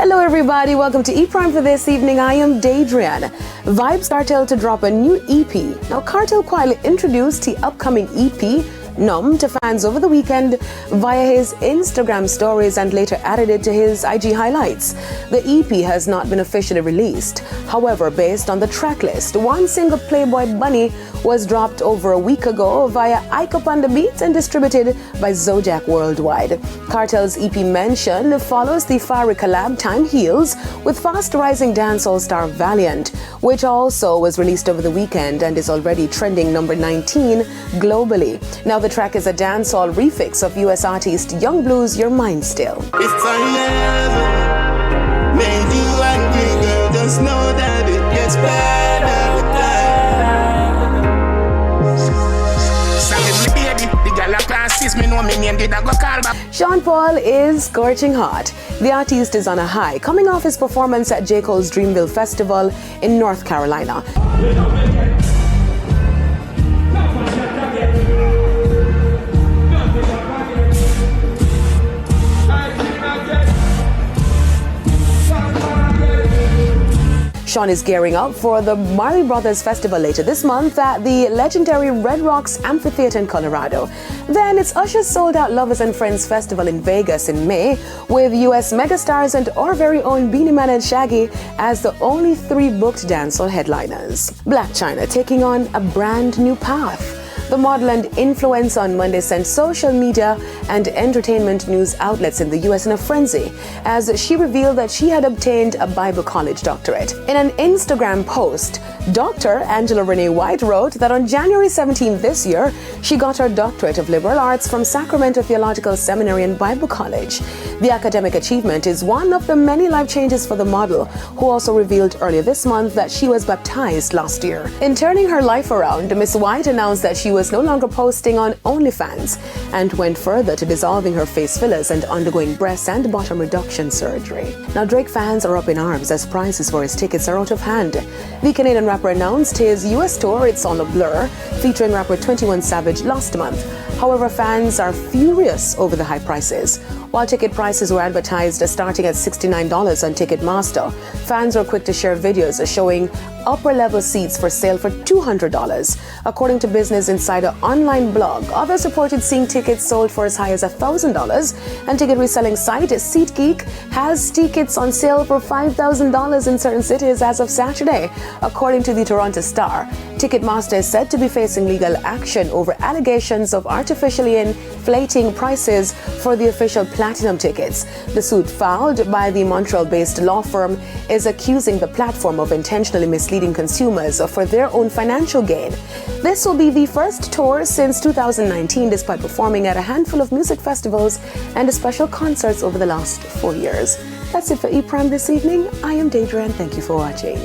Hello everybody, welcome to E-Prime for this evening. I am Daydrian. Vybz Kartel to drop a new EP. Now Kartel quietly introduced the upcoming EP, Numb, to fans over the weekend via his Instagram stories and later added it to his IG highlights. The EP has not been officially released. However, based on the track list, one single, Playboy Bunny, was dropped over a week ago via Ike Upon the Beats and distributed by Zodiac Worldwide. Kartel's EP Mention follows the fiery collab Time Heals with fast-rising dancehall star Valiant, which also was released over the weekend and is already trending number 19 globally. Now the track is a dancehall refix of US artist Young Blue's Your Mind Still. If I ever made you angry, girl, just know that it gets better with time. Sean Paul is scorching hot. The artist is on a high, coming off his performance at J. Cole's Dreamville Festival in North Carolina. Sean is gearing up for the Marley Brothers Festival later this month at the legendary Red Rocks Amphitheater in Colorado. Then it's Usher's sold-out Lovers and Friends Festival in Vegas in May, with US megastars and our very own Beanie Man and Shaggy as the only 3 booked dancehall headliners. Blac Chyna taking on a brand new path. The model and influencer on Monday sent social media and entertainment news outlets in the US in a frenzy as she revealed that she had obtained a Bible college doctorate. In an Instagram post, Dr. Angela Renee White wrote that on January 17 this year, she got her doctorate of liberal arts from Sacramento Theological Seminary and Bible College. The academic achievement is one of the many life changes for the model, who also revealed earlier this month that she was baptized last year. In turning her life around, Miss White announced that she was no longer posting on OnlyFans and went further to dissolving her face fillers and undergoing breast and bottom reduction surgery. Now Drake fans are up in arms as prices for his tickets are out of hand. The Canadian rapper announced his US tour, It's All a Blur, featuring rapper 21 Savage last month. However, fans are furious over the high prices. While ticket prices were advertised as starting at $69 on Ticketmaster, fans were quick to share videos showing upper-level seats for sale for $200. According to Business Insider online blog, others reported seeing tickets sold for as high as $1,000, and ticket reselling site SeatGeek has tickets on sale for $5,000 in certain cities as of Saturday. According to the Toronto Star, Ticketmaster is said to be facing legal action over allegations of artificially inflating prices for the official platinum tickets. The suit filed by the Montreal-based law firm is accusing the platform of intentionally misleading consumers for their own financial gain. This will be the first tour since 2019, despite performing at a handful of music festivals and special concerts over the last 4 years. That's it for E-Prime this evening. I am Daydrian. Thank you for watching.